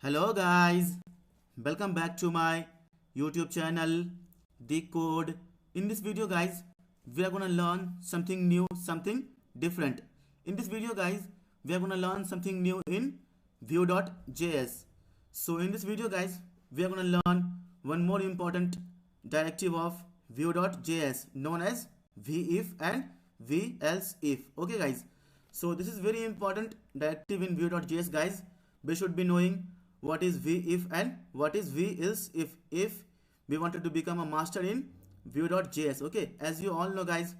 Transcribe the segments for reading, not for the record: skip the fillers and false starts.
Hello guys, welcome back to my YouTube channel The Code. In this video guys, we are gonna learn something new, something different. In this video guys, we are gonna learn something new in Vue.js. So in this video guys, we are gonna learn one more important directive of Vue.js known as VIF and VElseIf. Okay guys, so this is very important directive in Vue.js guys. We should be knowing what is VIF and what is VElseIf if we wanted to become a master in Vue.js. Okay, as you all know guys,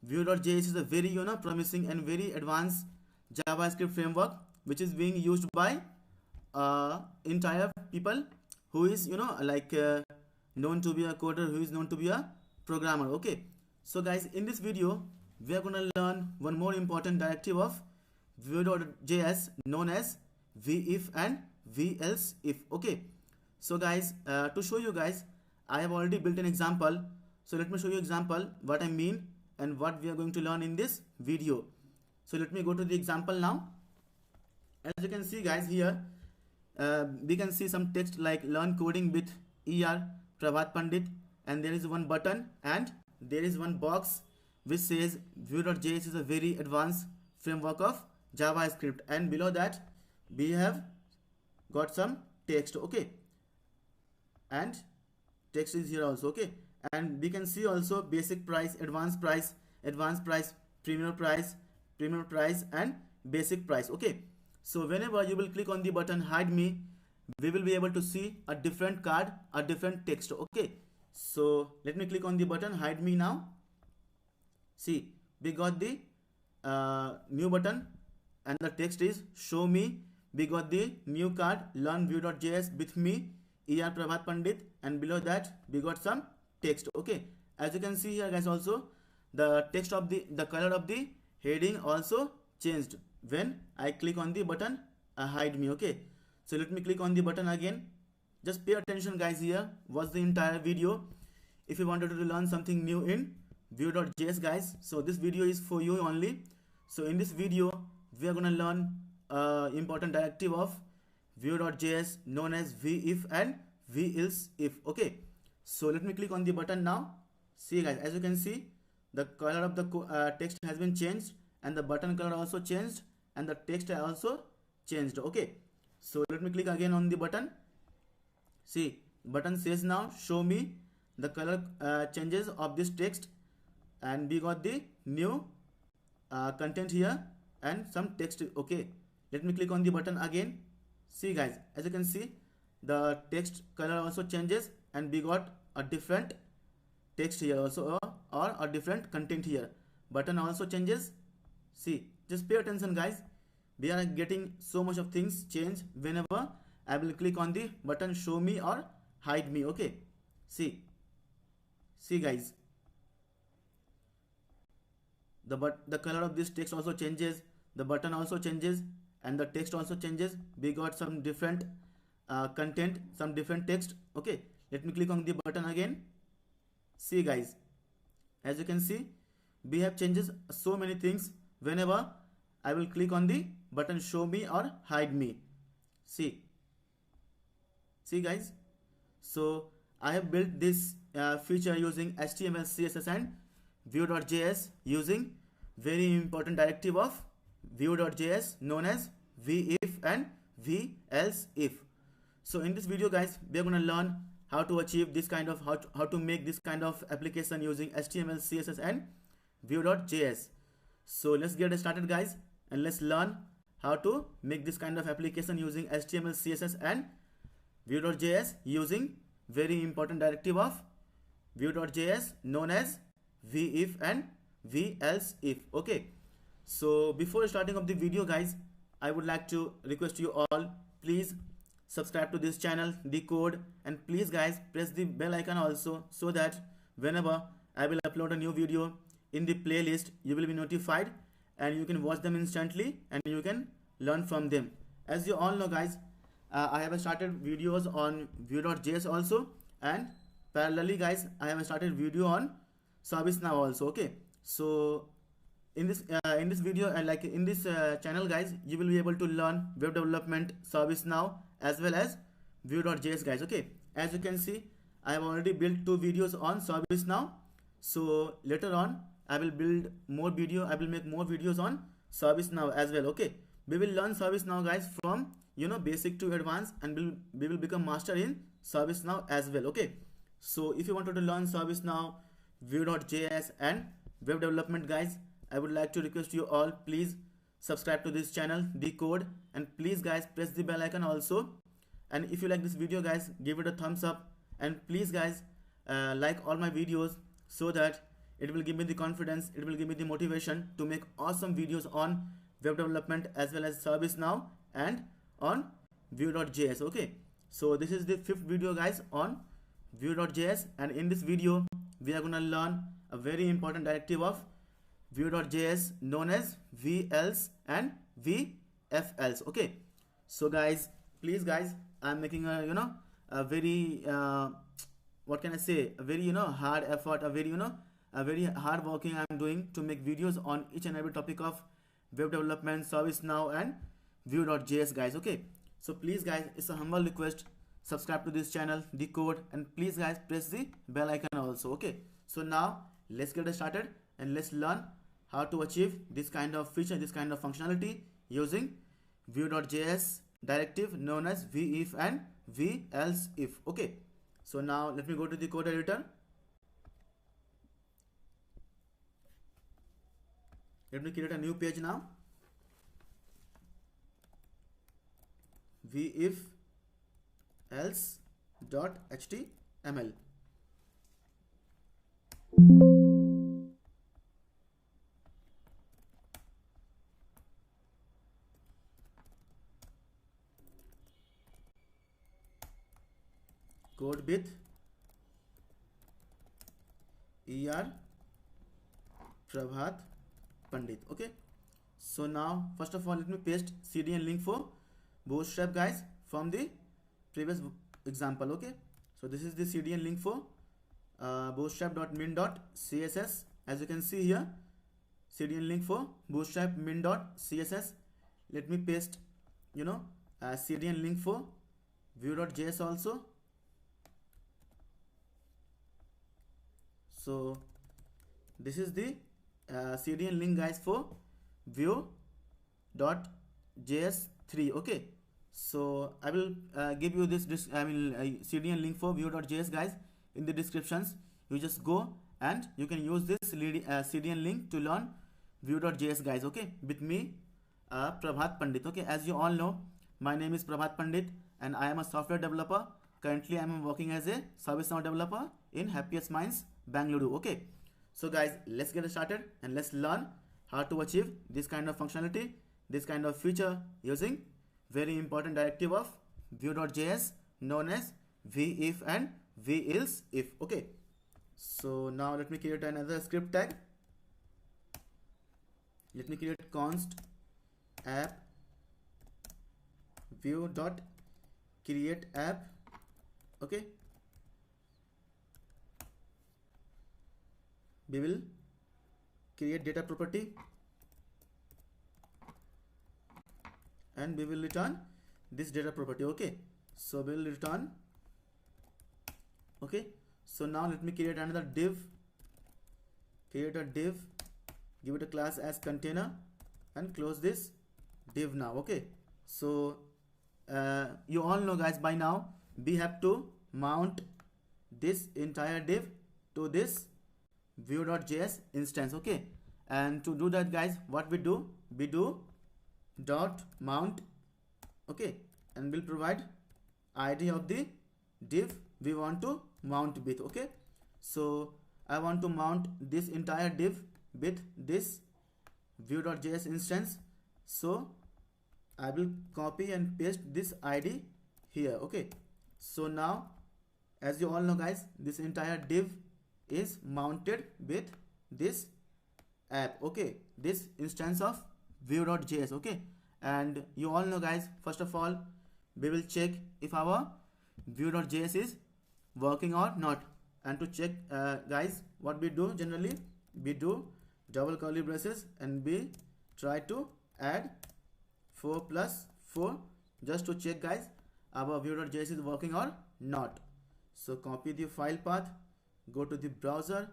Vue.js is a very promising and very advanced JavaScript framework which is being used by entire people who is known to be a coder, who is known to be a programmer. Okay, so guys, in this video we are going to learn one more important directive of Vue.js known as VIF and VElseIf. Okay, so guys, to show you guys, I have already built an example. So let me show you example what I mean and what we are going to learn in this video. So let me go to the example now. As you can see guys, here we can see some text like learn coding with ER Prabhat Pandit, and there is one button and there is one box which says Vue.js is a very advanced framework of JavaScript, and below that we have got some text. Okay, and text is here also. Okay, and we can see also basic price, advanced price, premium price and basic price. Okay, so whenever you will click on the button hide me, we will be able to see a different card, a different text. Okay, so let me click on the button hide me now. See, we got the new button and the text is show me. We got the new card learn Vue.js with me ER Prabhat Pandit, and below that we got some text. Okay, as you can see here guys, also the text of the color of the heading also changed when I click on the button hide me. Okay, so let me click on the button again. Just pay attention guys, here was the entire video if you wanted to learn something new in Vue.js guys. So this video is for you only. So in this video we are gonna learn important directive of Vue.js known as VIF and VElseIf. Okay, so let me click on the button now. See guys, as you can see, the color of the text has been changed and the button color also changed and the text also changed. Okay, so let me click again on the button. See, button says now show me the color changes of this text, and we got the new content here and some text. Okay, let me click on the button again. See guys, as you can see, the text color also changes and we got a different text here also, or a different content here. Button also changes. See, just pay attention guys, we are getting so much of things change whenever I will click on the button show me or hide me. Okay, see guys, the color of this text also changes, the button also changes and the text also changes. We got some different content, some different text. Okay, let me click on the button again. See guys, as you can see, we have changes so many things whenever I will click on the button show me or hide me. See guys, so I have built this feature using HTML, CSS and Vue.js using very important directive of Vue.js known as VIF and VElseIf. So in this video guys, we are going to learn how to achieve this kind of how to make this kind of application using HTML, CSS and Vue.js. So let's get started guys, and let's learn how to make this kind of application using HTML, CSS and Vue.js using very important directive of Vue.js known as VIF and VElseIf. Okay, so before starting of the video guys, I would like to request you all, please subscribe to this channel The Code, and please guys press the bell icon also, so that whenever I will upload a new video in the playlist, you will be notified and you can watch them instantly and you can learn from them. As you all know guys, I have started videos on Vue.js also, and parallelly guys I have started video on ServiceNow also. Okay, so in this video and like in this channel guys, you will be able to learn web development, ServiceNow, as well as Vue.js guys. Okay, as you can see, I have already built 2 videos on ServiceNow. So later on I will build more video, I will make more videos on ServiceNow as well. Okay, we will learn ServiceNow guys from basic to advanced, and we will become master in ServiceNow as well. Okay, so if you wanted to learn ServiceNow, Vue.js and web development guys, I would like to request you all, please subscribe to this channel, Decode, and please guys press the bell icon also. And if you like this video guys, give it a thumbs up, and please guys like all my videos, so that it will give me the confidence, it will give me the motivation to make awesome videos on web development as well as ServiceNow and on Vue.js. Okay, so this is the 5th video guys on Vue.js, and in this video we are gonna learn a very important directive of Vue.js known as VElse and VFElse. Okay, so guys, please guys, I'm making a a very what can I say, a very hard effort, a very hard working I'm doing to make videos on each and every topic of web development, ServiceNow and Vue.js guys. Okay, so please guys, it's a humble request, subscribe to this channel, Decode, and please guys press the bell icon also. Okay, so now let's get started and let's learn how to achieve this kind of feature, this kind of functionality using Vue.js directive known as VIF and VElse if. Okay, so now let me go to the code editor. Let me create a new page now. VIF-else.html. Code with ER Prabhat Pandit. Okay, so now first of all let me paste CDN link for Bootstrap guys from the previous example. Okay, so this is the CDN link for bootstrap.min.css. as you can see here, CDN link for bootstrap min.css. let me paste CDN link for Vue.js also. So this is the CDN link guys for Vue.js 3. Okay, so I will give you this CDN link for Vue.js guys in the descriptions. You just go and you can use this CDN link to learn Vue.js guys. Okay, with me Prabhat Pandit. Okay, as you all know, my name is Prabhat Pandit and I am a software developer. Currently I am working as a ServiceNow developer in Happiest Minds, Bangalore. Okay, so guys, let's get started and let's learn how to achieve this kind of functionality, this kind of feature using very important directive of Vue.js known as VIF and VElse if. Okay, so now let me create another script tag. Let me create const app Vue.create app. Okay, we will create data property and we will return this data property. Okay, so we will return. Okay, so now let me create another div, create a div, give it a class as container and close this div now. Okay, so you all know guys, by now we have to mount this entire div to this Vue.js instance. Okay, and to do that guys, what we do dot mount. Okay, and we'll provide ID of the div we want to mount with. Okay, so I want to mount this entire div with this Vue.js instance, so I will copy and paste this ID here. Okay, so now as you all know guys, this entire div is mounted with this app. Okay, this instance of Vue.js. Okay, and you all know guys, first of all we will check if our Vue.js is working or not. And to check guys, what we do generally, we do double curly braces, and we try to add 4 plus 4 just to check guys our view.js is working or not. So copy the file path, go to the browser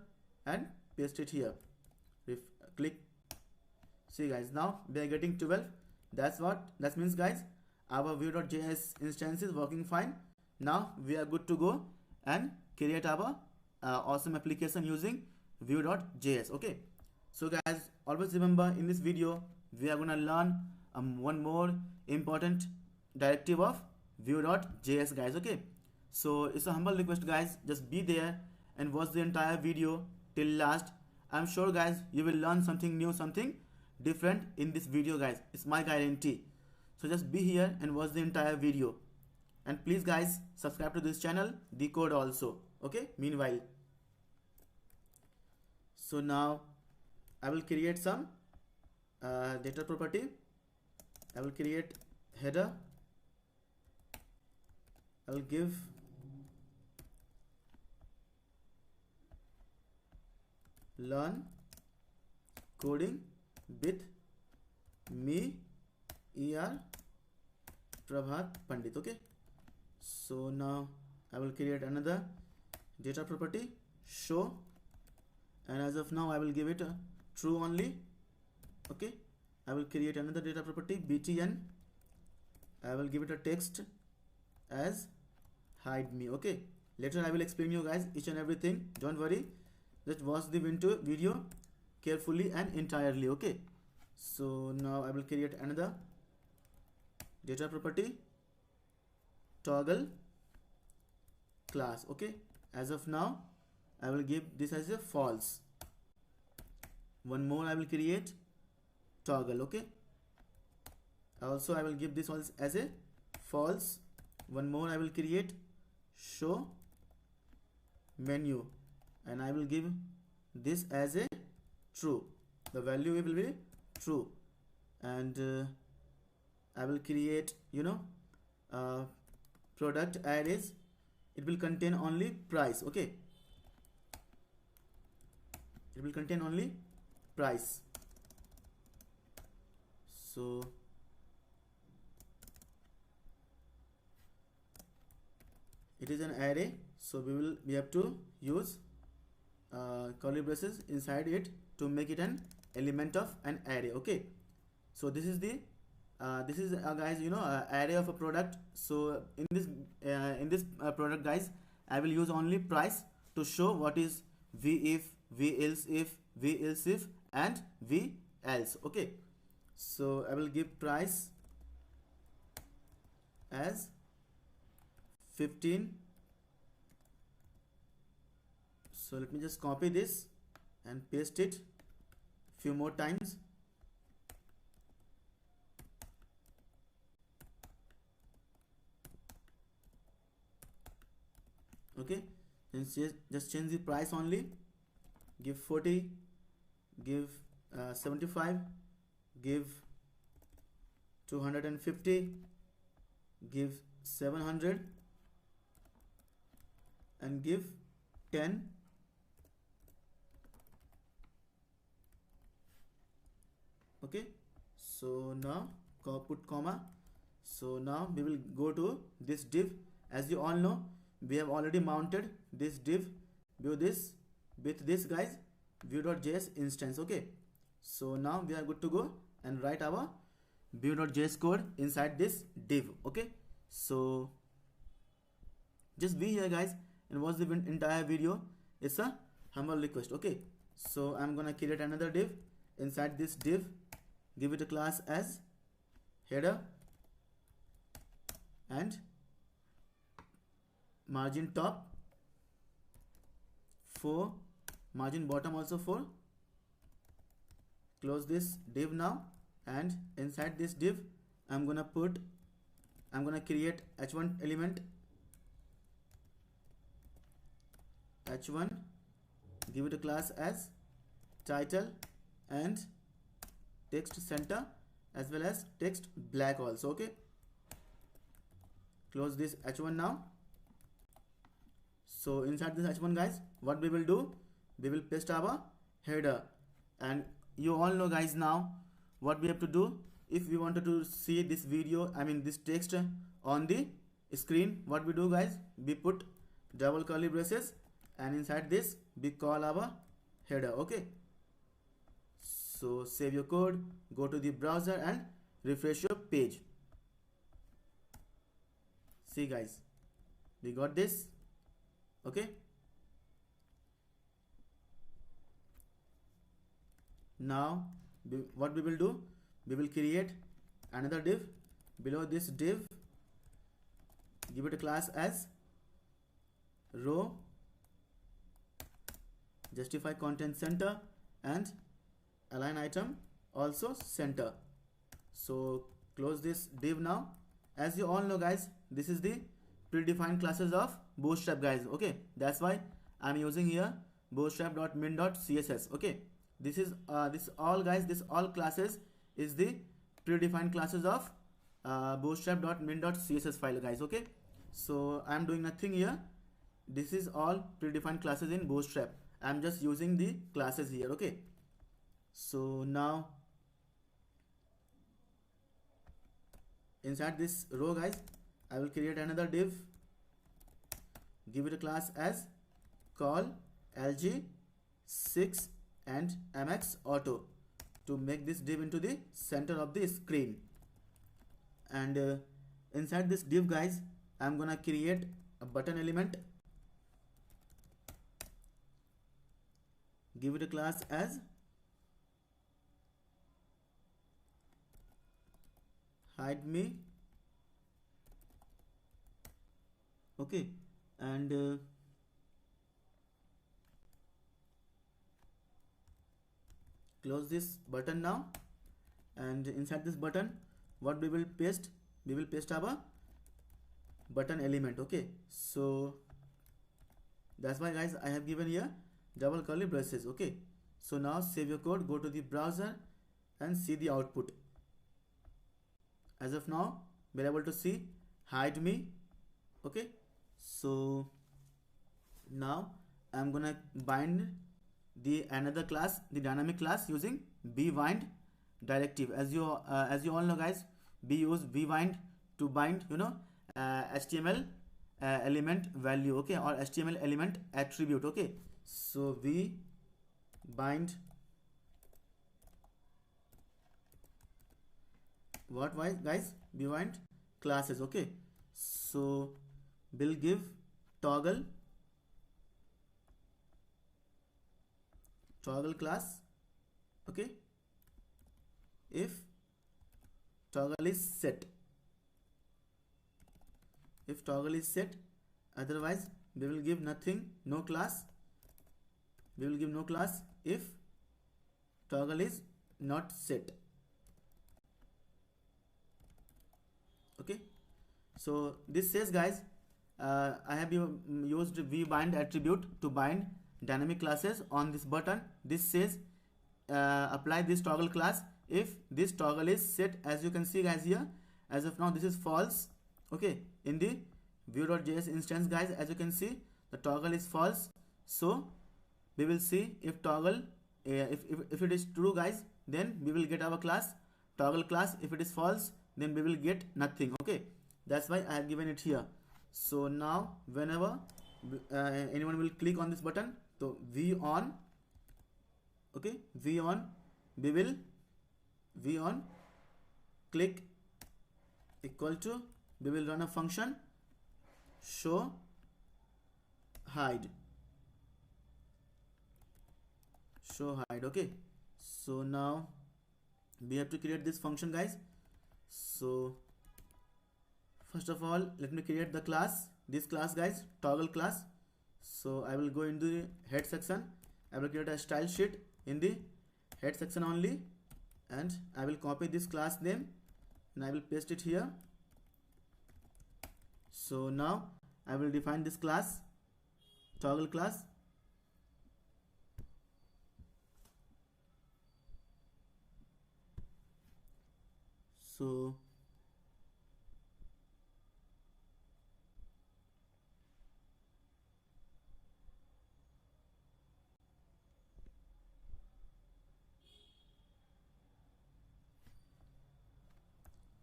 and paste it here. Click. See guys, now we are getting 12. That means guys our view.js instance is working fine. Now we are good to go and create our awesome application using view.js. Okay, so guys, always remember in this video we are gonna learn one more important directive of view.js guys. Okay, so it's a humble request guys, just be there and watch the entire video till last. I'm sure guys you will learn something new, something different in this video guys, it's my guarantee. So just be here and watch the entire video, and please guys subscribe to this channel, Decode also. Okay, meanwhile, so now I will create some data property. I will create header. I will give learn coding with me Prabhat Pandit. Okay, so now I will create another data property show, and as of now I will give it a true only. Okay, I will create another data property btn. I will give it a text as hide me. Okay, later I will explain you guys each and everything, don't worry, just watch the video carefully and entirely. Okay, so now I will create another data property toggle class. Okay, as of now I will give this as a false. One more I will create toggle. Okay, also I will give this one as a false. One more I will create show menu, and I will give this as a true. The value will be true, and I will create product arrays. It will contain only price. Okay, it will contain only price. So it is an array, so we have to use curly braces inside it to make it an element of an array. Okay, so this is the guys array of a product. So in this product guys, I will use only price to show what is v if, and v else. Okay, so I will give price as 15. So let me just copy this and paste it few more times. Okay, then just change the price only, give 40, give 75, give 250, give 700, and give 10. Okay, so now put comma. So now we will go to this div. As you all know, we have already mounted this div with this guys view.js instance. Okay, so now we are good to go and write our view.js code inside this div. Okay, so just be here guys and watch the entire video. It's a humble request. Okay, so I'm gonna create another div. Inside this div, give it a class as header and margin top 4, margin bottom also 4. Close this div now, and inside this div I'm gonna create h1 element, h1, give it a class as title and text center as well as text black also. Okay, close this h1 now. So inside this h1 guys, what we will do, we will paste our header, And you all know guys now what we have to do. If we wanted to see this video, I mean this text on the screen, what we do guys, we put double curly braces, and inside this we call our header. Okay, so save your code, go to the browser and refresh your page. See guys, we got this. Okay, now what we will do, we will create another div. Below this div, give it a class as row, justify content center, and align item also center. So close this div now. As you all know guys, this is the predefined classes of Bootstrap guys. Okay, that's why I'm using here bootstrap.min.css. Okay, this is this all guys, this all classes is the predefined classes of bootstrap.min.css file guys. Okay, so I'm doing nothing here. This is all predefined classes in Bootstrap. I'm just using the classes here. Okay, so now inside this row guys, I will create another div, give it a class as call LG6 and MX auto to make this div into the center of the screen. And inside this div guys, I'm gonna create a button element, give it a class as hide me. Okay, and close this button now. And inside this button, what we will paste, we will paste our button element. Okay, so that's why guys I have given here double curly braces. Okay, so now save your code, go to the browser and see the output. As of now, we're able to see hide me. Okay, so now I'm gonna bind the another class, the dynamic class, using bbind directive. As you all know guys, we use bbind to bind, you know, HTML element value. Okay, or HTML element attribute. Okay, so we bind what guys, bbind classes. Okay, so we'll give toggle class. Okay, if toggle is set, if toggle is set, otherwise we will give nothing, no class. We will give no class if toggle is not set. Okay, so this says guys, I have used vbind attribute to bind dynamic classes on this button. This says apply this toggle class if this toggle is set. As you can see guys here, as of now this is false. Okay, in the view.js instance guys, as you can see the toggle is false. So we will see if toggle if it is true guys, then we will get our class toggle class. If it is false, then we will get nothing. Okay, that's why I have given it here. So now whenever anyone will click on this button, so v on, okay, v on, we will v on click equal to, we will run a function show hide, okay. So now we have to create this function guys. So first of all, let me create the class, this class guys, toggle class. So I will go into the head section, I will create a style sheet in the head section only, and I will copy this class name and I will paste it here. So now I will define this class toggle class. So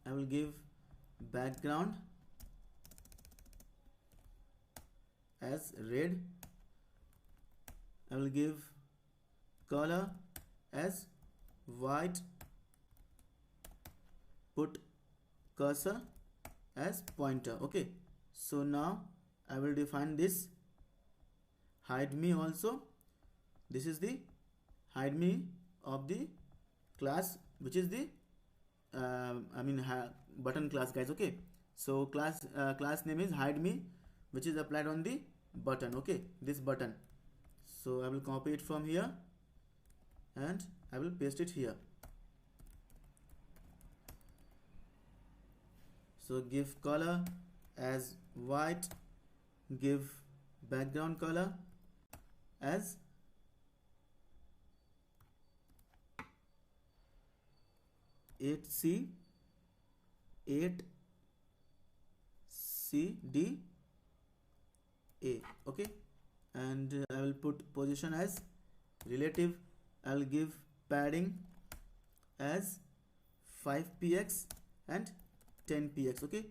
I will give background as red. I will give color as white. Put cursor as pointer. Okay, so now I will define this hide me also. This is the hide me of the class, which is the button class, guys. Okay, so class name is hide me, which is applied on the button. Okay, this button. So I will copy it from here and I will paste it here. So give color as white, give background color as C 8CD A. Okay, and I will put position as relative. I'll give padding as 5px and 10px. Okay,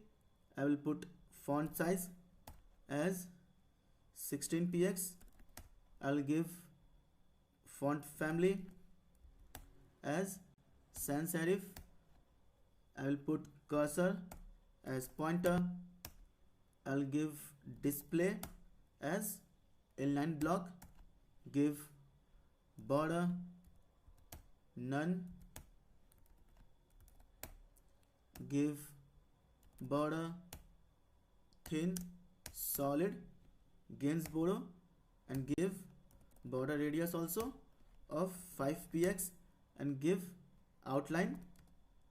I will put font size as 16px. I'll give font family as sans serif. I will put cursor as pointer. I'll give display as inline block. Give border none. Give border thin solid Gainsborough, and give border radius also of 5px and give outline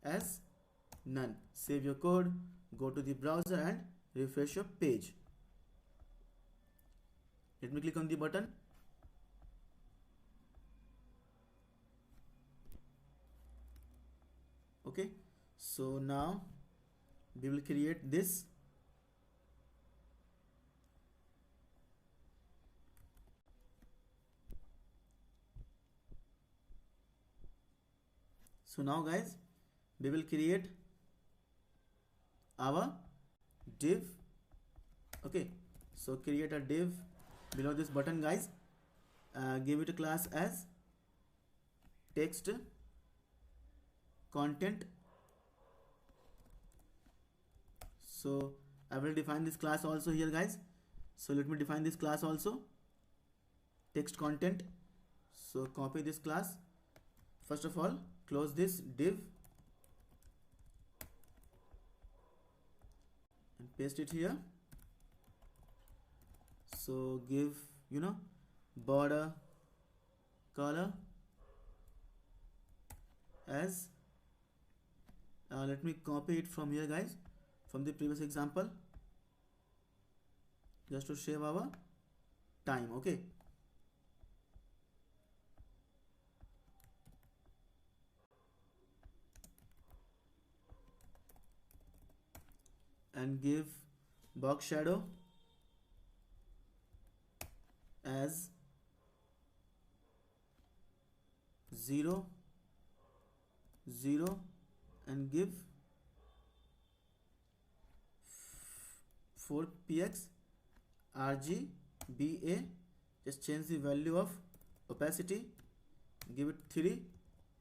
as none. Save your code, go to the browser and refresh your page. Let me click on the button. Okay, so now we will create this. So now guys, we will create our div. Okay, so create a div below this button, guys. Give it a class as text content. So I will define this class also here, guys. So let me define this class also, text content. So copy this class. First of all, close this div and paste it here. So give border color as let me copy it from here, guys, from the previous example, just to save our time. Okay, and give box shadow as 0 0 and give 4px RGBA. Just change the value of opacity, give it 3,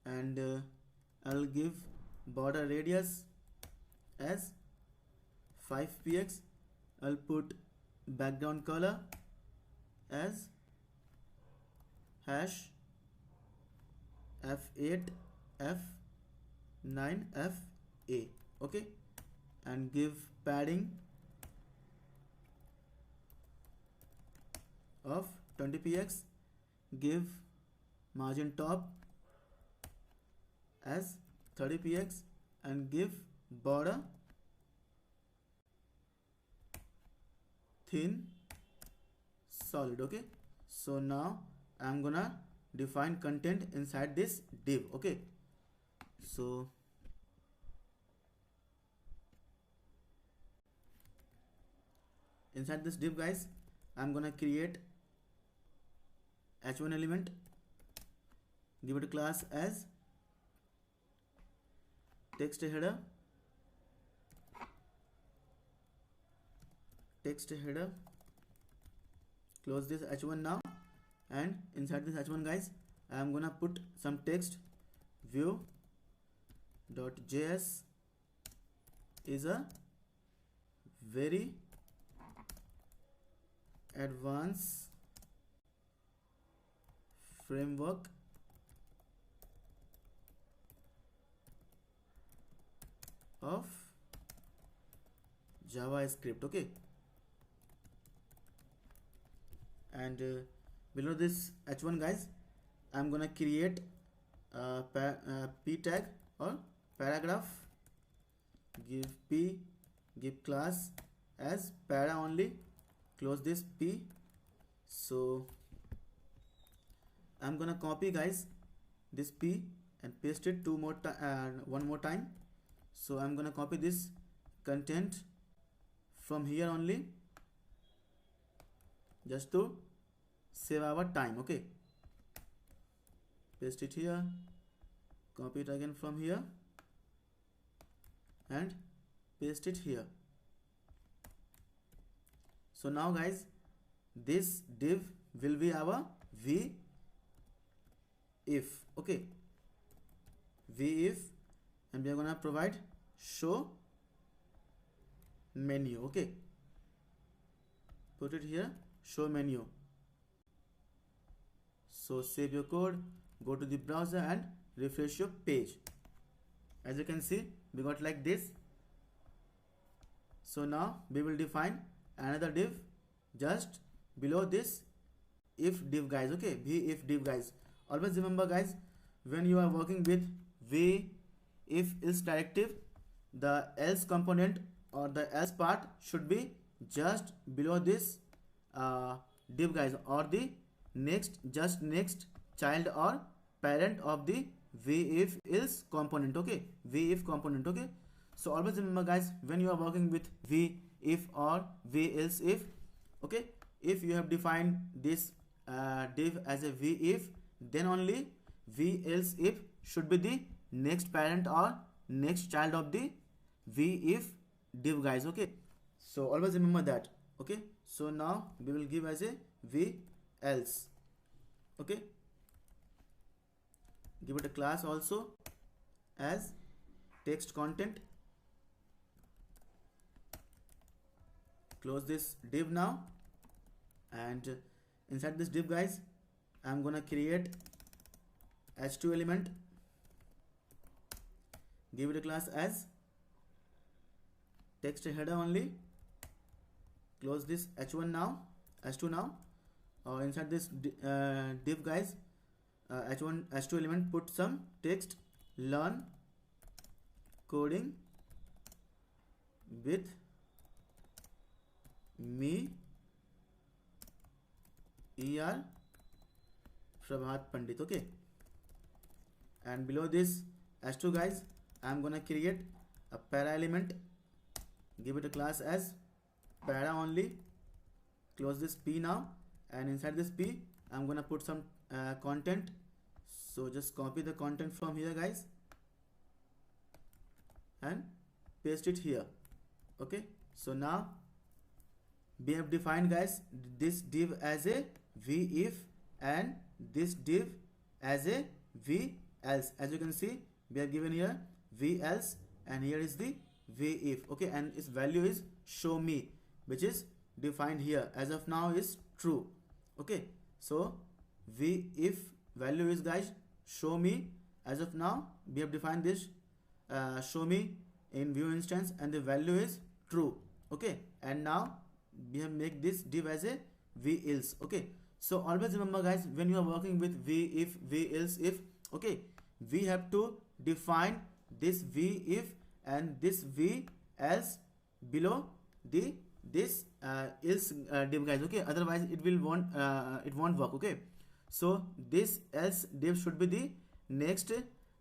and I'll give border radius as 5px. I'll put background color as hash F8 F9 FA. Okay, and give padding of 20px. Give margin top as 30px and give border thin solid. Okay, so now I'm gonna define content inside this div. Okay, so inside this div, guys, I'm gonna create h1 element, give it a class as text header, text header, close this h1 now, and inside this h1 guys I am gonna put some text. Vue.js is a very advanced framework of JavaScript. Okay, and below this h1 guys I'm gonna create p tag or paragraph. Give p, give class as para only, close this p. So I'm gonna copy guys this p and paste it one more time. So I'm gonna copy this content from here only, just to save our time. Okay, paste it here, copy it again from here and paste it here. So now guys this div will be our v if. Okay, v if, and we are gonna provide show menu. Okay, put it here, show menu. So save your code, go to the browser and refresh your page. As you can see we got like this. So now we will define another div just below this if div guys. Okay, v if div guys. Always remember guys, when you are working with v if else directive, the else component or the else part should be just below this div guys, or the next child or parent of the v if else component. Okay, v if component. Okay, so always remember guys, when you are working with v if or v else if, okay, if you have defined this div as a v if, then only v else if should be the next parent or next child of the v if div guys. Okay, so always remember that. Okay, so now we will give as a v else. Okay, give it a class also as text content. Close this div now, and inside this div guys I'm gonna create h2 element. Give it a class as text header only. Close this h1 now, h2 now. Inside this div guys h2 element, put some text, learn coding with me Prabhat Pandit. Okay, and below this h2 guys I'm gonna create a para element. Give it a class as para only. Close this p now, and inside this p I'm gonna put some content. So just copy the content from here guys and paste it here. Okay, so now we have defined guys this div as a v if and this div as a v else. As you can see we have given here v else and here is the v if. Okay, and its value is show me, which is defined here as of now is true. Okay, so v if value is guys show me. As of now we have defined this show me in Vue instance and the value is true. Okay, and now we have make this div as a v else. Okay, so always remember guys, when you are working with v if v else if, okay, we have to define this v if and this v else below the this else div guys. Okay, otherwise it won't work. Okay, so this else div should be the next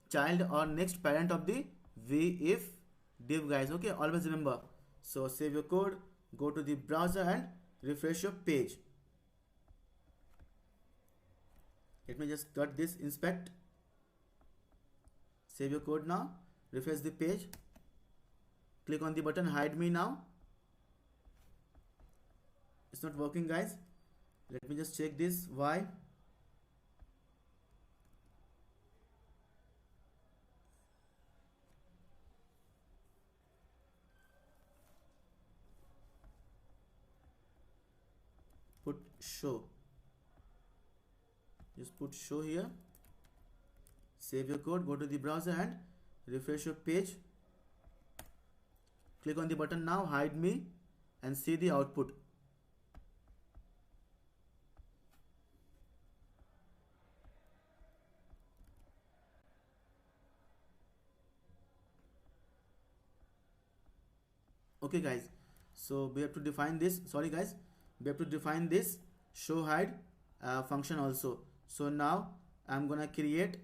child or next parent of the v if div guys. Okay, always remember. So save your code, go to the browser and refresh your page. Let me just cut this inspect. Save your code now, refresh the page, click on the button hide me now, it's not working, guys. Let me just check this. Why? Put show. Just put show here. Save your code, go to the browser and refresh your page. Click on the button now, hide me, and see the output. Okay guys, so we have to define this. Sorry guys, we have to define this show hide function also. So now I'm gonna create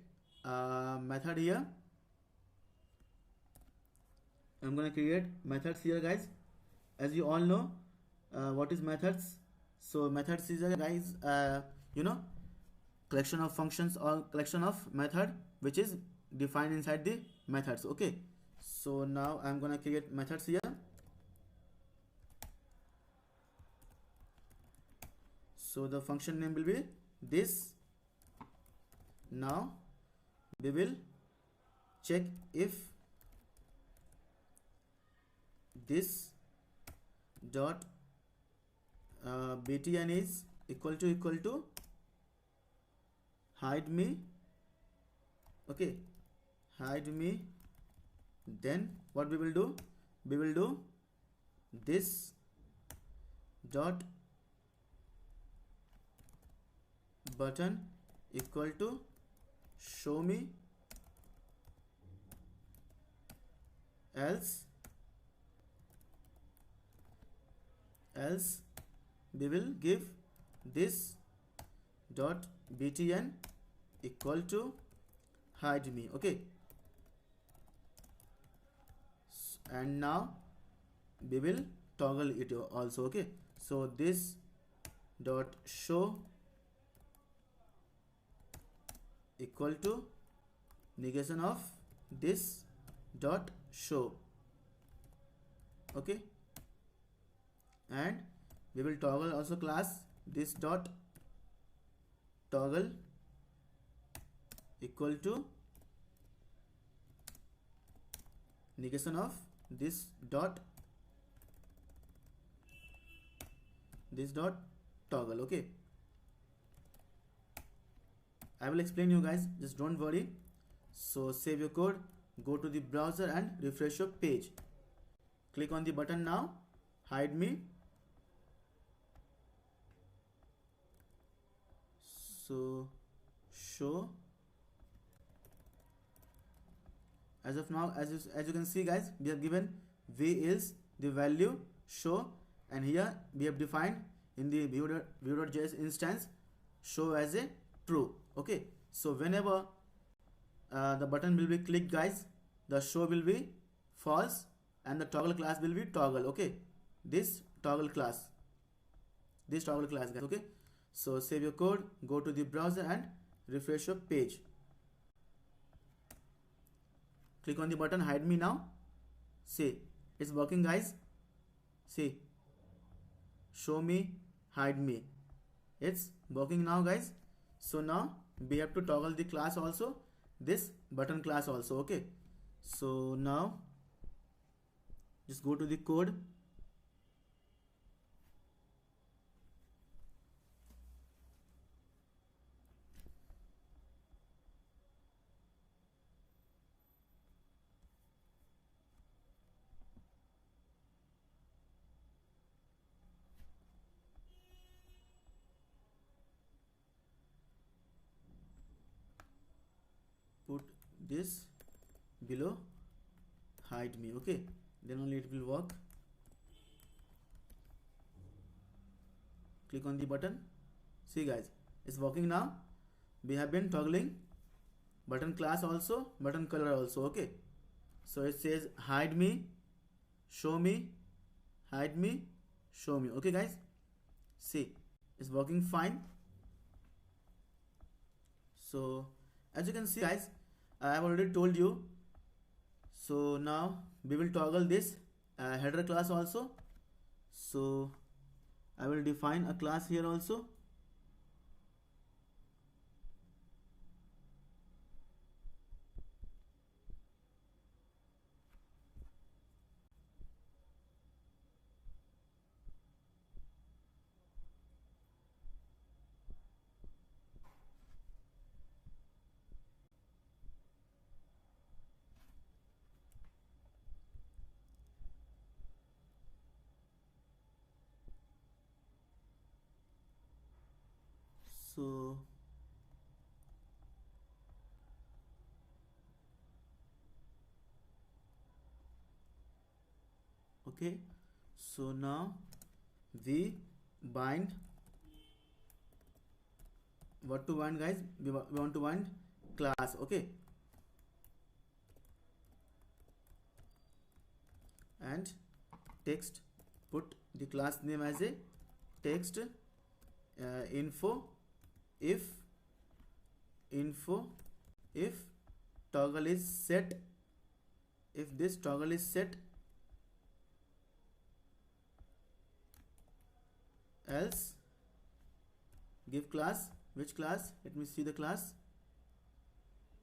a method here. I'm gonna create methods here, guys. As you all know, what is methods? So methods is, guys, collection of functions or collection of method which is defined inside the methods. Okay, so now I'm gonna create methods here. So the function name will be this. Now we will check if this dot btn is equal to hide me. Okay, hide me. Then what we will do? We will do this dot button equal to show me, else we will give this dot btn equal to hide me. Okay, and now we will toggle it also. Okay, so this dot show equal to negation of this dot show. Okay, and we will toggle also class this dot toggle equal to negation of this dot toggle. Okay, I will explain you guys, just don't worry. So save your code, go to the browser and refresh your page. Click on the button now, hide me. So show. As of now, as you can see, guys, we have given v is the value show, and here we have defined in the view.js instance show as a true. Okay, so whenever the button will be clicked, guys, the show will be false and the toggle class will be toggle. Okay, this toggle class, guys. Okay, so save your code, go to the browser and refresh your page. Click on the button, hide me now. See, it's working, guys. See, show me, hide me. It's working now, guys. So now we have to toggle the class also, this button class also. Okay, so now just go to the code. Put this below hide me. Okay, then only it will work. Click on the button. See, guys, it's working now. We have been toggling button class also, button color also. Okay, so it says hide me, show me, hide me, show me. Okay, guys, see, it's working fine. So as you can see, guys, I have already told you. So now we will toggle this header class also. So I will define a class here also. So okay, so now we bind, what to bind guys, we want to bind class. Okay, and text, put the class name as a text info if toggle is set, if this toggle is set, else give class, which class, let me see the class,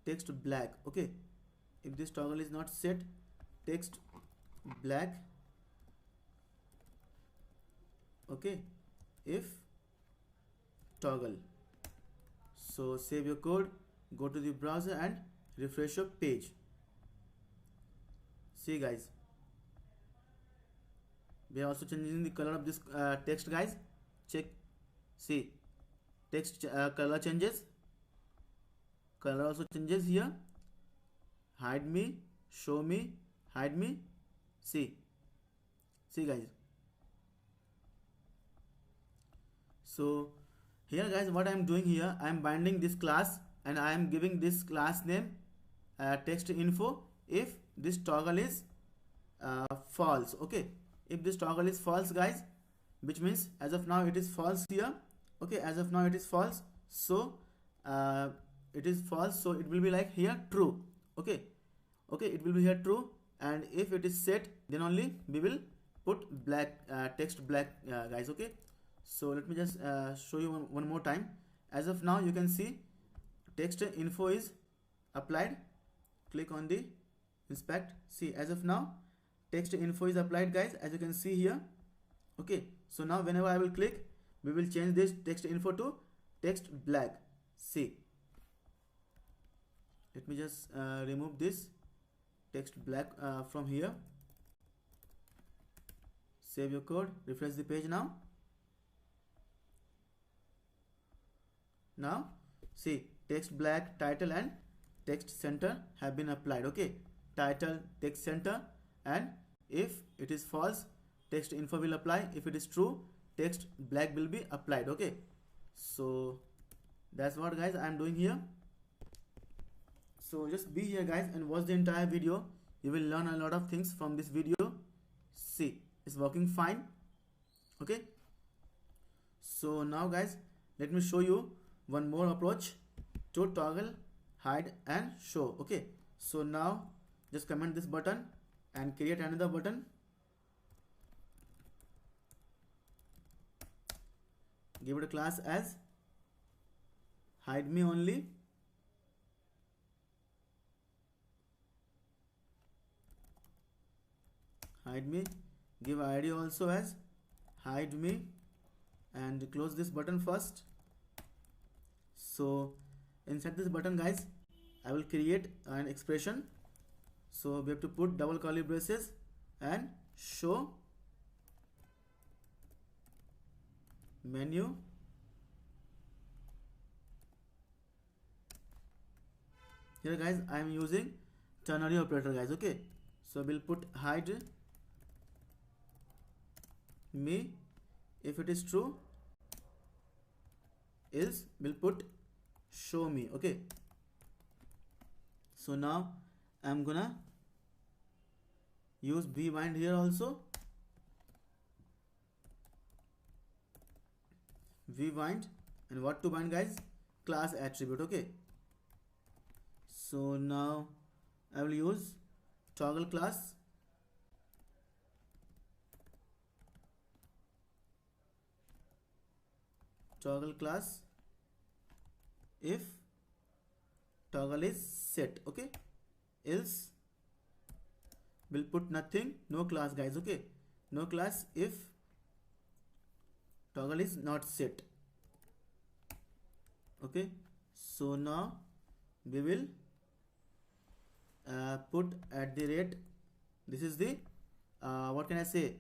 text black. Okay, if this toggle is not set, text black. Okay, if toggle. So save your code, go to the browser and refresh your page. See guys, we are also changing the color of this text guys. Check, see, text color changes, color also changes here. Hide me, show me, hide me. See guys. So here guys, what I am doing here, I am binding this class and I am giving this class name text info if this toggle is false. Okay, if this toggle is false guys, which means as of now it is false here. Okay, as of now it is false, so it is false, so it will be like here true. Okay, it will be here true, and if it is set, then only we will put black, text black guys. Okay, so let me just show you one more time. As of now you can see text info is applied. Click on the inspect. See, as of now text info is applied guys, as you can see here. Okay, so now whenever I will click, we will change this text info to text black. See, let me just remove this text black from here. Save your code, refresh the page now. Now see, text black, title and text center have been applied. Okay, title, text center, and if it is false, text info will apply. If it is true, text black will be applied. Okay, so that's what guys I am doing here. So just be here guys and watch the entire video. You will learn a lot of things from this video. See, it's working fine. Okay, so now guys, let me show you one more approach to toggle, hide and show. Okay, so now just comment this button and create another button. Give it a class as hide me only. Hide me. Give ID also as hide me, and close this button first. So inside this button guys, I will create an expression. So we have to put double curly braces and show menu. Here guys, I am using ternary operator guys. Okay, so we'll put hide me if it is true, else we'll put show me. Okay, so now I'm gonna use vbind here also. Vbind, and what to bind guys, class attribute. Okay, so now I will use toggle class. toggle class if toggle is set. Okay, else we'll put nothing, no class guys. Okay, no class if toggle is not set. Okay, so now we will put at the rate, this is the what can I say,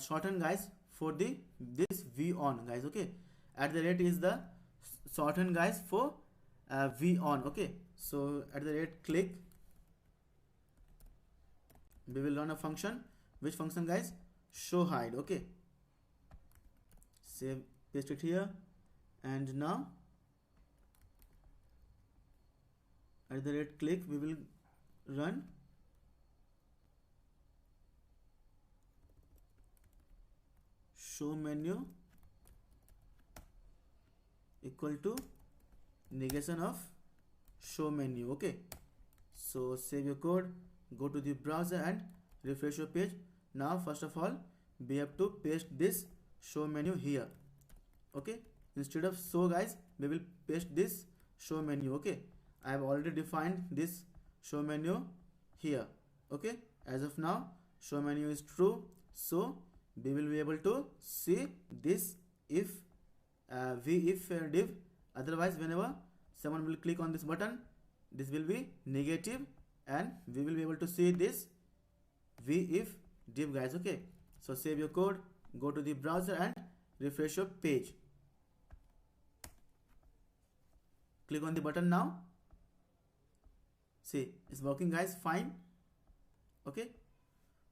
shorten guys for the this v on guys. Okay, at the rate is the shorten guys for v on. Okay, so at the rate click, we will run a function. Which function guys? Show hide. Okay, save, paste it here, and now at the rate click we will run show menu equal to negation of show menu. Okay, so save your code, go to the browser and refresh your page. Now first of all we have to paste this show menu here. Okay, instead of show guys we will paste this show menu. Okay, I have already defined this show menu here. Okay, as of now show menu is true, so we will be able to see this if if div. Otherwise whenever someone will click on this button, this will be negative and we will be able to see this if div guys. Okay, so save your code, go to the browser and refresh your page. Click on the button now. See, it's working guys, fine. Okay,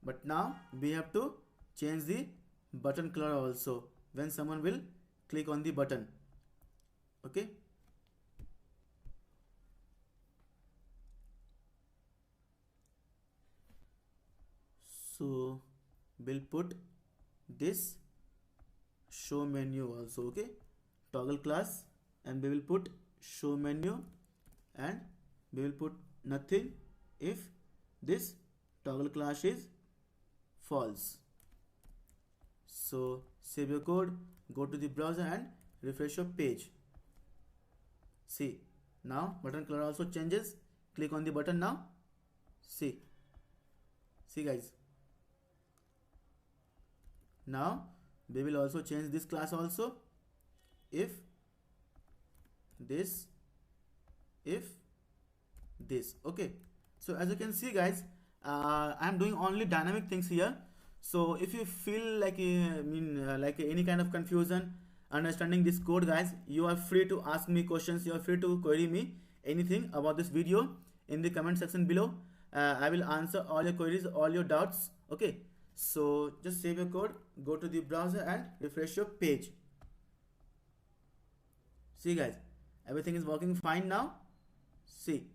but now we have to change the button color also when someone will click on the button. Okay, so we'll put this show menu also. Okay, toggle class, and we will put show menu, and we will put nothing if this toggle class is false. So save your code, go to the browser and refresh your page. See, now button color also changes. Click on the button now. See guys, now we will also change this class also if this, if this. Okay, so as you can see guys, I am doing only dynamic things here. So if you feel like like any kind of confusion understanding this code guys, you are free to ask me questions, you are free to query me anything about this video in the comment section below. I will answer all your queries, all your doubts. Okay, so just save your code, go to the browser and refresh your page. See guys, everything is working fine now. See,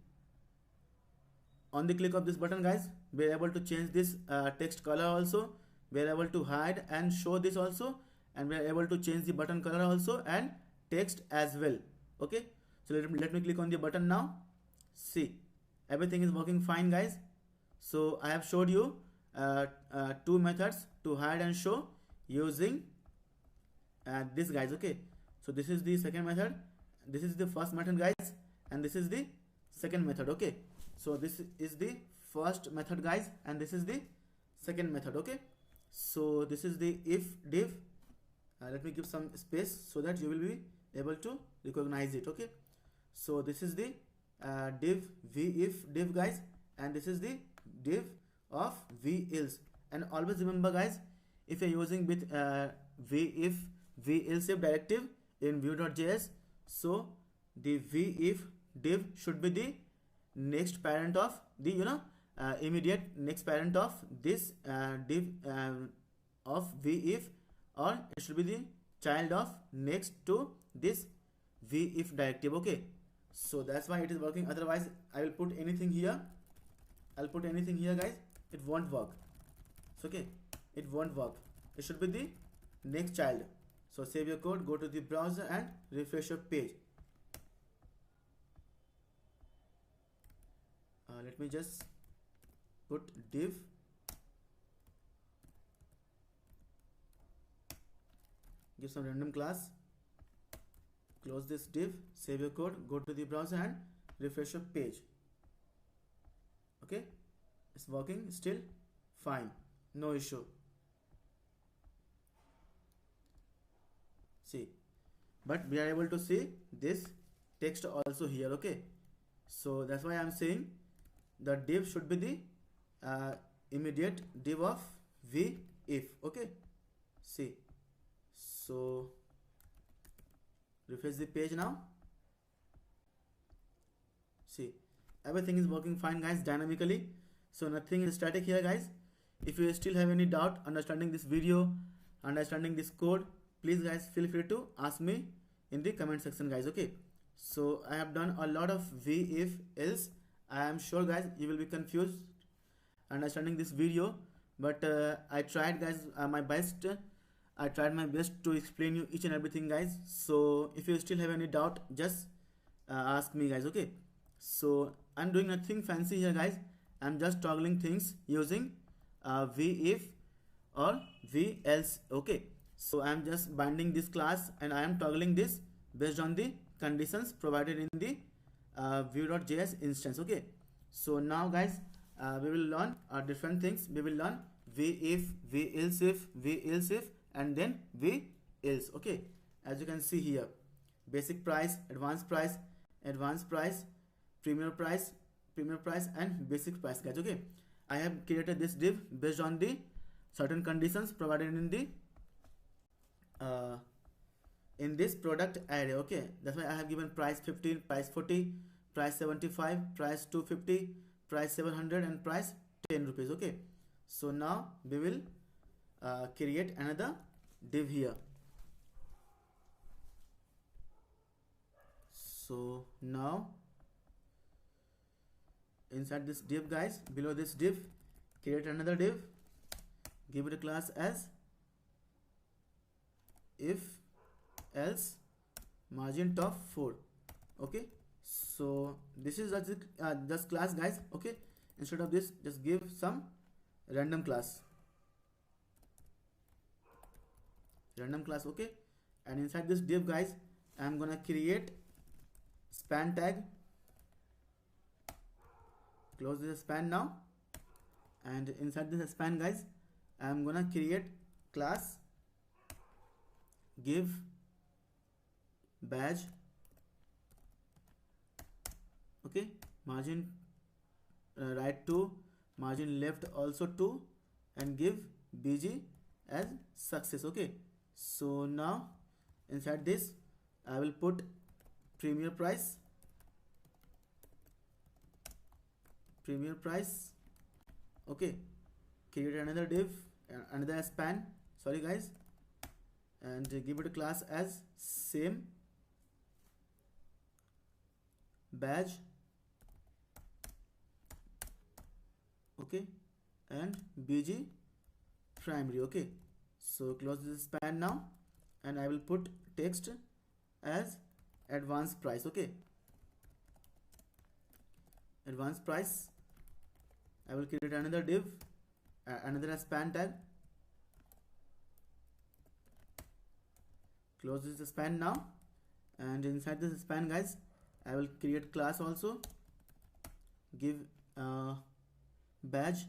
on the click of this button guys, we are able to change this text color also, we are able to hide and show this also, and we are able to change the button color also and text as well. Okay, so let me click on the button now. See, everything is working fine guys. So I have showed you two methods to hide and show using this guys. Okay, so this is the second method, this is the first method guys, and this is the second method. Okay, so this is the first method guys, and this is the second method. Okay, so this is the if div. Let me give some space so that you will be able to recognize it. Okay, so this is the div v if div guys, and this is the div of v else. And always remember guys, if you're using with v if v else if directive in vue.js, so the v if div should be the next parent of the immediate next parent of this div of v if, or it should be the child of next to this v if directive. Okay, so that's why it is working. Otherwise I will put anything here, I'll put anything here guys, it won't work. So okay, it won't work, it should be the next child. So save your code, go to the browser and refresh your page. Let me just put div give some random class close this div, save your code, go to the browser and refresh your page. Okay, it's working still fine, no issue. See, but we are able to see this text also here. Okay, so that's why I'm saying the div should be the immediate div of v if. Okay, see, so refresh the page now. See, everything is working fine guys, dynamically, so nothing is static here guys. If you still have any doubt understanding this video, understanding this code, please guys feel free to ask me in the comment section guys. Okay, so I have done a lot of v if else. I am sure guys you will be confused understanding this video, but I tried guys my best. I tried my best to explain you each and everything guys. So if you still have any doubt, just ask me guys. Okay, so I'm doing nothing fancy here guys. I'm just toggling things using v if or v else. Okay, so I'm just binding this class and I am toggling this based on the conditions provided in the vue.js instance. Okay, so now guys we will learn different things. We will learn v if, v else if, v else if, and then v else. Okay, as you can see here, basic price, advanced price, advanced price, premier price, and basic price guys. Okay, I have created this div based on the certain conditions provided in the in this product array. Okay, that's why I have given price 15, price 40, price 75, price 250, price 700, and price 10 rupees. Okay, so now we will create another div here. So now inside this div guys, below this div, create another div, give it a class as if else margin top 4. Okay, so this is just class guys. Okay, instead of this just give some random class. Okay, and inside this div guys, I'm gonna create span tag. Close this span now, and inside this span guys, I'm gonna create class give badge. Okay, margin right 2, margin left also 2, and give bg as success. Okay, so now inside this I will put premier price. Okay, create another div, another span, sorry guys, and give it a class as same badge. Okay, and bg primary. Okay, so close this span now, and I will put text as advanced price. Okay, advanced price. I will create another div, another span tag. Close this span now, and inside this span guys, I will create class also, give badge,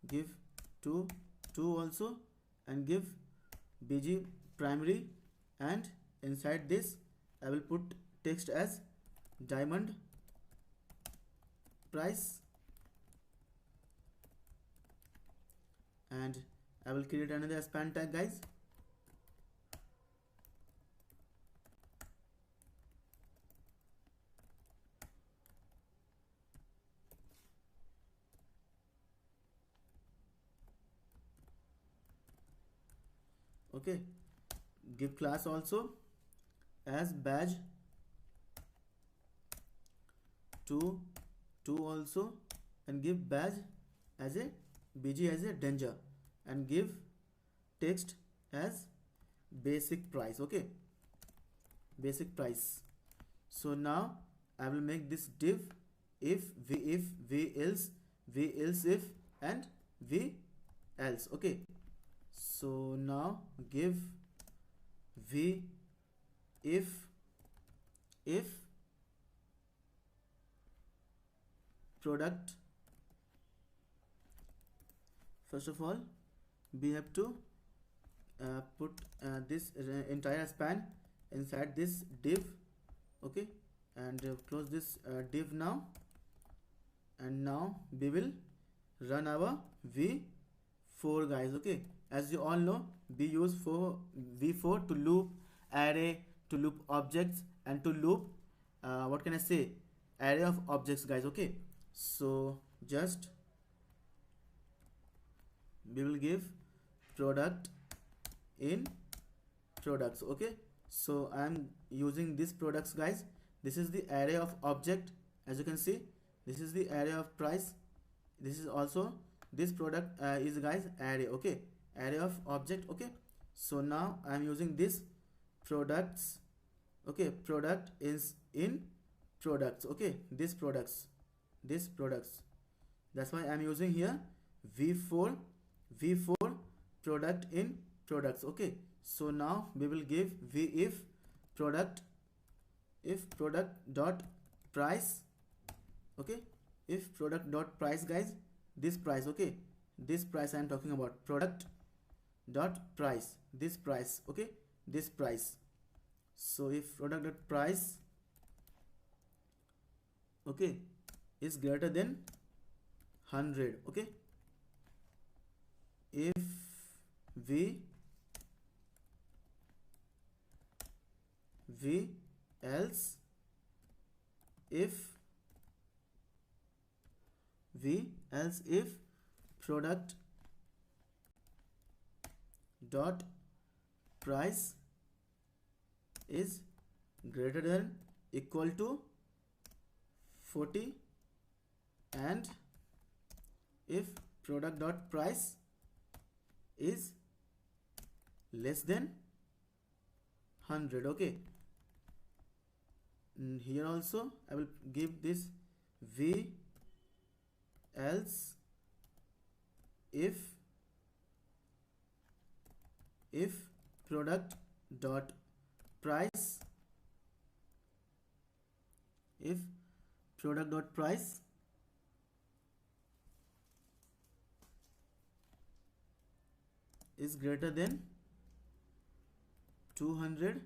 give 2 also, and give bg primary, and inside this I will put text as diamond price, and I will create another span tag guys. Okay, give class also as badge 2 also, and give badge as a bg as a danger, and give text as basic price. Okay, basic price. So now I will make this div if, v else, if, and v else. Okay, so now give v if product, first of all we have to put this entire span inside this div, okay, and close this div now, and now we will run our v4 guys. Okay, as you all know, we use for v4 to loop array, to loop objects, and to loop what can I say, array of objects guys. Okay, so just we will give product in products. Okay, so I am using this products guys. This is the array of object, as you can see. This is the array of price. This is also, this product is guys array. Okay, array of object. Okay, so now I am using this products. Okay, product is in products. Okay, this products, that's why I am using here v4 product in products. Okay, so now we will give v if product dot price. Okay, if product dot price guys, this price. Okay, this price I am talking about, product dot price, this price. Okay, this price. So if product dot price, okay, is greater than 100. Okay, if v else if product dot price is greater than equal to 40, and if product dot price is less than 100. Okay, and here also I will give this v else if product dot price, if product dot price is greater than 200,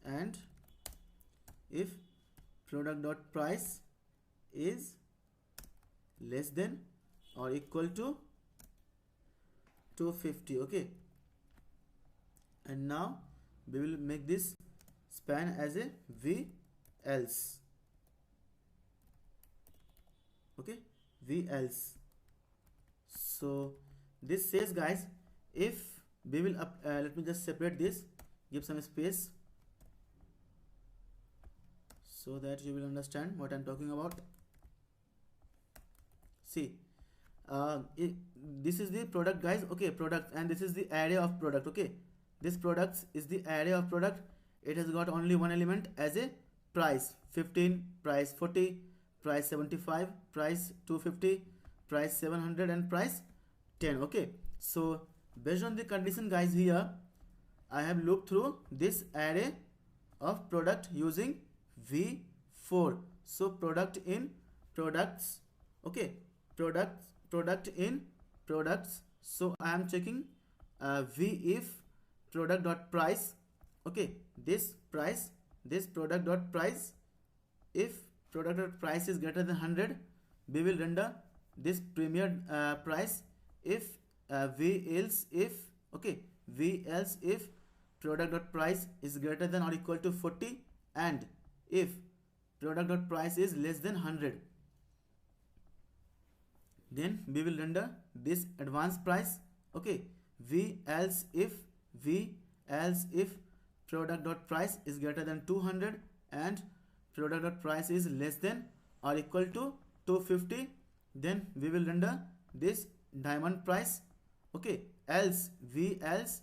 and if product dot price is less than or equal to 250. Okay, and now we will make this span as a v else. Okay, v else. So this says guys, if we will let me just separate this, give some space so that you will understand what I'm talking about. See, this is the product guys. Okay, product, and this is the array of product. Okay, this product is the array of product. It has got only one element as a price 15, price 40, price 75, price 250, price 700, and price 10. Okay, so based on the condition guys, here I have looped through this array of product using v4. So product in products. Okay, product in products. So I am checking v if product dot price. Okay, this price, this product dot price, if product dot price is greater than 100, we will render this premier price. If v else if, okay, v else if product dot price is greater than or equal to 40, and if product dot price is less than 100, then we will render this advanced price. Okay, v else if product dot price is greater than 200 and product dot price is less than or equal to 250, then we will render this diamond price. Okay, else v else,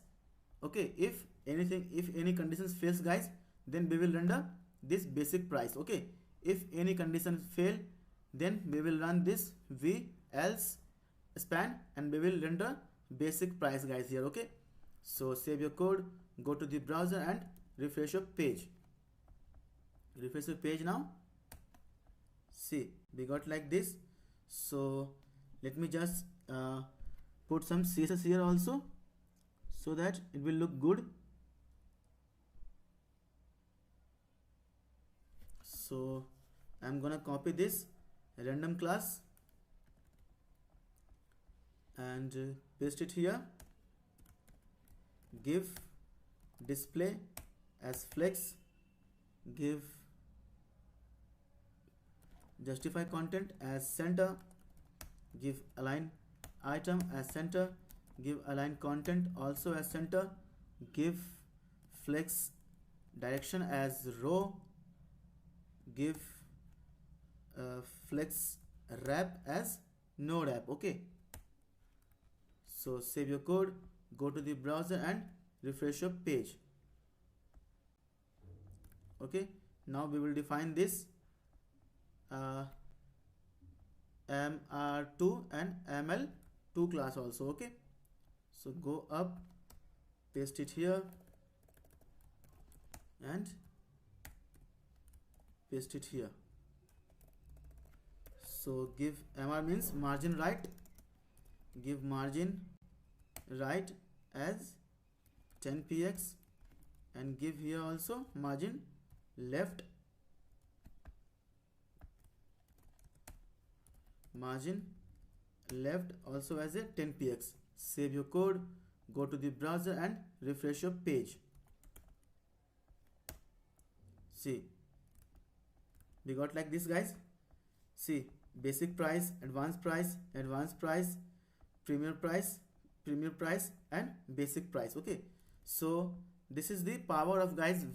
okay, if any conditions fails guys, then we will render this basic price. Okay, if any conditions fail, then we will run this v else span and we will render basic price guys here. Okay, So save your code, go to the browser and refresh your page. Refresh your page now. See, we got like this. So let me just put some CSS here also, so that it will look good. So I'm gonna copy this random class and paste it here. Give display as flex, give justify content as center, give align item as center, give align content also as center, give flex direction as row, give flex wrap as no wrap. Okay, so save your code, go to the browser and refresh your page. Okay, now we will define this MR2 and ML2 class also. Okay, so go up, paste it here and paste it here. So give MR means margin right, give margin right as 10 px and give here also margin left also as a 10 px. Save your code, go to the browser and refresh your page. See, we got like this, guys. See, basic price, advanced price, premier price and basic price. Okay, so this is the power of, guys,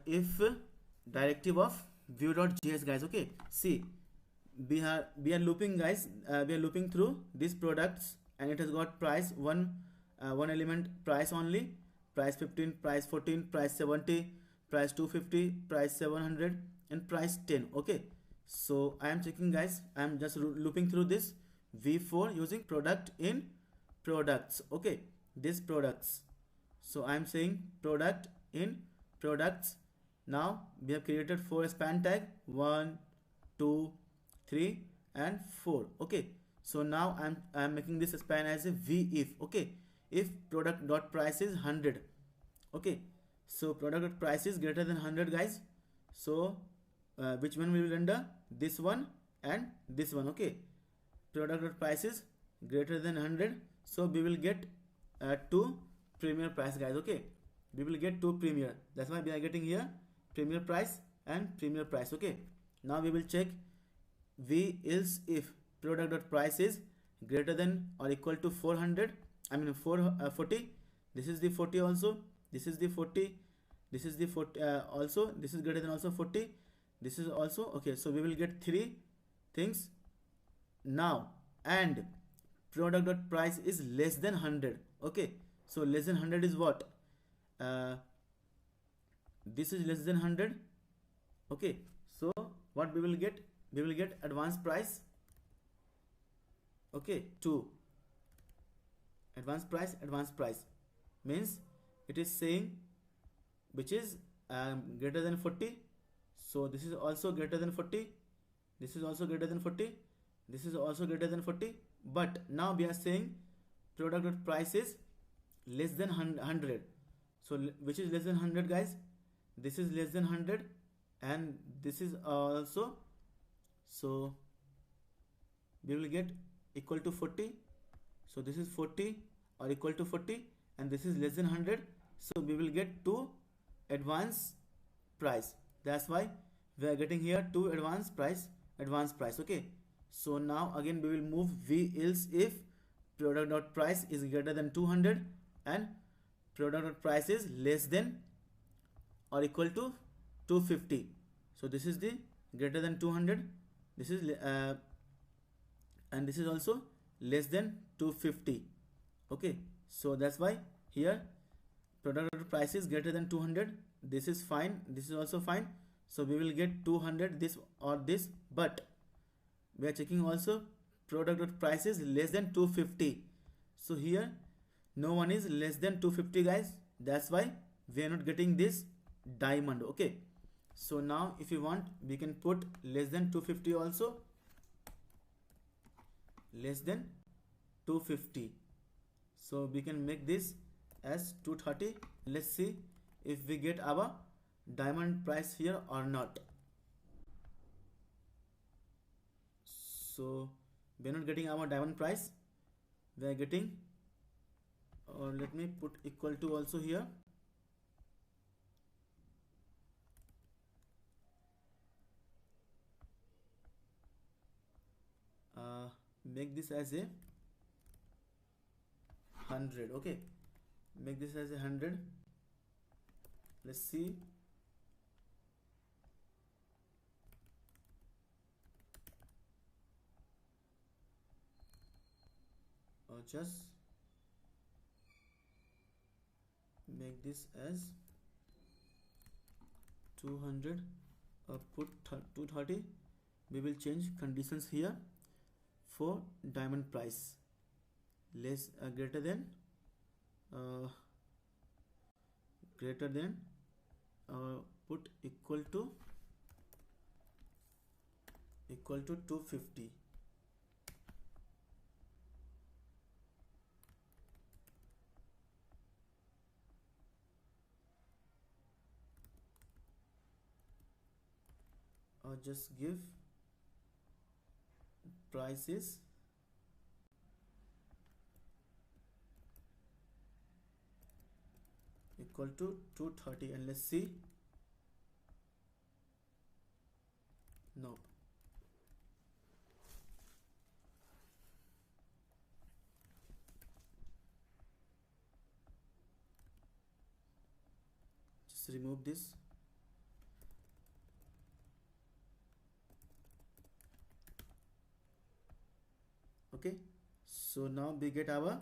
if directive of Vue.js, guys. Okay, see, we are looping, guys. We are looping through these products and it has got price one element price only, price 15, price 14, price 70, price 250, price 700 and price 10. Okay, so I am checking, guys. I am just looping through this v4 using product in products. Okay, this products. So I am saying product in products. Now we have created 4 span tag, 1, 2, 3 and 4. Okay, so now I am making this span as a v if. Okay, if product dot price is 100. Okay, so product dot price is greater than 100, guys. So which one we will render? This one and this one. Okay, product dot price is greater than 100, so we will get 2 premier price, guys. Okay, we will get 2 premier. That's why we are getting here premier price and premier price. Okay, now we will check v else if product dot price is greater than or equal to 400. I mean 40. This is the 40 also. This is the 40. This is the 40 also. This is greater than also 40. This is also okay. So we will get 3 things now. And product dot price is less than 100. Okay, so less than 100 is what? This is less than 100. Okay, so what we will get? We will get advanced price. Okay, 2 advanced price means it is saying which is greater than 40. So this is also greater than 40, this is also greater than 40, this is also greater than 40. But now we are saying product dot price is less than 100. So which is less than 100, guys? This is less than 100 and this is also. So we will get equal to 40. So this is 40 or equal to 40 and this is less than 100. So we will get 2 advanced price. That's why we are getting here 2 advanced price. Okay, so now again we will move v else if product dot price is greater than 200 and product dot price is less than or equal to 250. So this is the greater than 200. This is and this is also less than 250. Okay, so that's why here product price is greater than 200. This is fine, this is also fine. So we will get 200 this or this, but we are checking also product price is less than 250. So here no one is less than 250 guys, that's why we are not getting this diamond. Okay, so now if you want we can put less than 250 also, less than 250. So we can make this as 230. Let's see if we get our diamond price here or not. So we're not getting our diamond price, we are getting, or let me put equal to also here. Make this as a 100. Okay, make this as a 100. Let's see. Or just make this as 200 or put 230. We will change conditions here for diamond price, less greater than put equal to 250. Or just give prices equal to 230, and let's see. No, just remove this. Okay, so now we get our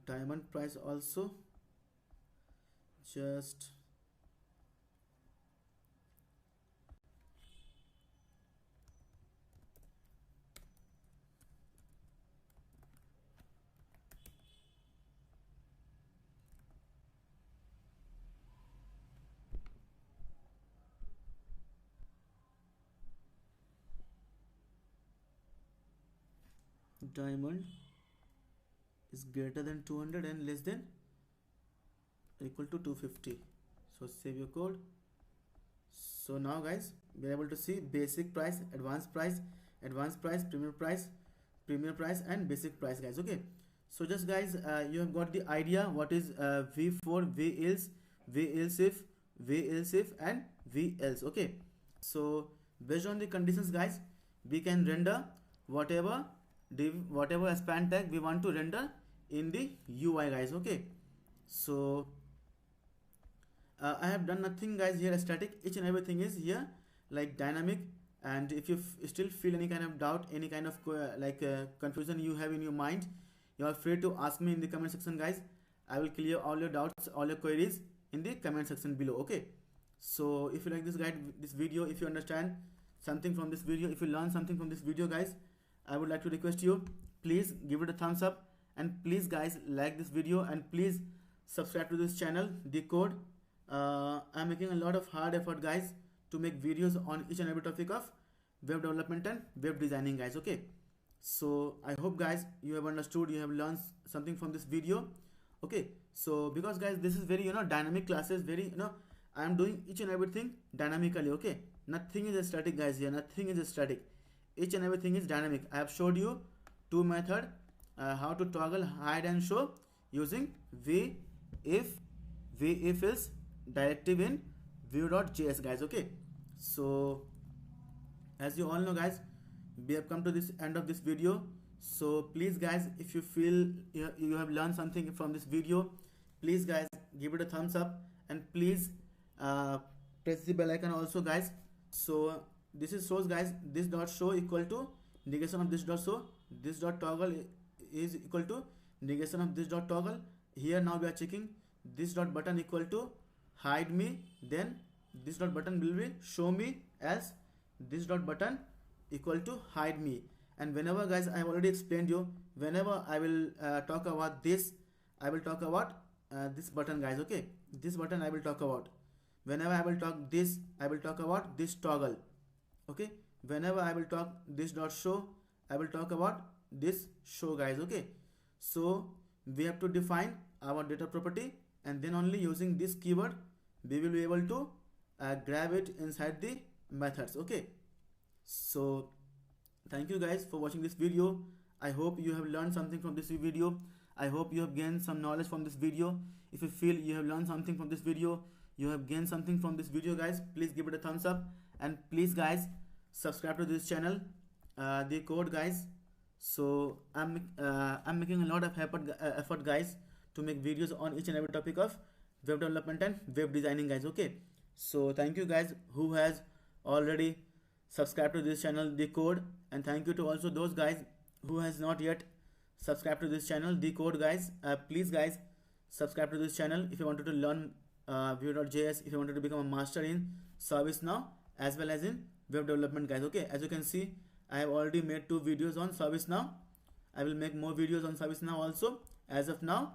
diamond price also. Just diamond is greater than 200 and less than equal to 250. So save your code. So now guys, we are able to see basic price, advanced price, premier price and basic price guys. Okay, so just guys, you have got the idea what is v4, v-else, v-else if and v-else. Okay, so based on the conditions guys, we can render whatever span tag we want to render in the UI guys. Okay, so I have done nothing guys here static, each and everything is here like dynamic. And if you still feel any kind of doubt, any kind of confusion you have in your mind, you are free to ask me in the comment section guys. I will clear all your doubts, all your queries in the comment section below. Okay, so if you like this video, if you understand something from this video, if you learn something from this video guys, I would like to request you, please give it a thumbs up, and please guys like this video, and please subscribe to this channel Decode. I'm making a lot of hard effort guys to make videos on each and every topic of web development and web designing guys. Okay, so I hope guys you have understood, you have learned something from this video. Okay, so because guys this is very dynamic classes, very I am doing each and everything dynamically. Okay, nothing is static guys here, nothing is static, each and everything is dynamic. I have showed you two method how to toggle hide and show using if else directive in vue.js guys. Okay, so as you all know guys, we have come to this end of this video. So please guys, if you feel you have learned something from this video, please guys give it a thumbs up, and please press the bell icon also guys. So this is shows guys, this dot show equal to negation of this dot show, this dot toggle is equal to negation of this dot toggle. Here now we are checking this dot button equal to hide me, then this dot button will be show me, as this dot button equal to hide me, And whenever guys, I have already explained you, whenever I will talk about this, I will talk about this button guys. Okay, this button I will talk about. Whenever I will talk this, I will talk about this toggle. Okay, whenever I will talk this dot show, I will talk about this show guys. Okay, so we have to define our data property, and then only using this keyword we will be able to grab it inside the methods. Okay, so thank you guys for watching this video. I hope you have learned something from this video. I hope you have gained some knowledge from this video. If you feel you have learned something from this video, you have gained something from this video guys, please give it a thumbs up, and please guys subscribe to this channel, the code guys. So I'm making a lot of effort guys to make videos on each and every topic of web development and web designing guys. Okay, so thank you guys who has already subscribe to this channel, the code, and thank you to also those guys who has not yet subscribe to this channel, the code guys. Please guys subscribe to this channel if you wanted to learn Vue.js, if you wanted to become a master in ServiceNow as well as in web development guys. Okay, as you can see, I have already made 2 videos on ServiceNow. I will make more videos on ServiceNow also. As of now,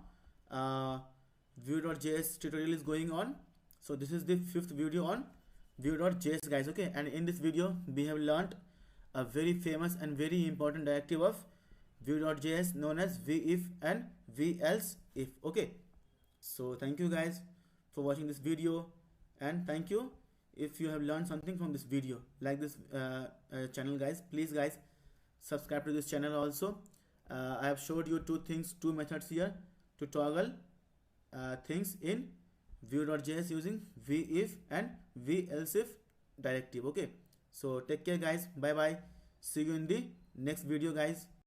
Vue.js tutorial is going on, so this is the 5th video on Vue.js guys. Okay, and in this video we have learned a very famous and very important directive of Vue.js known as vif and velse if. Okay, so thank you guys for watching this video, and thank you if you have learned something from this video. Like this channel guys, please guys subscribe to this channel also. I have showed you 2 methods here to toggle things in Vue.js using vif and velse if directive. Okay, so take care guys, bye bye, see you in the next video guys.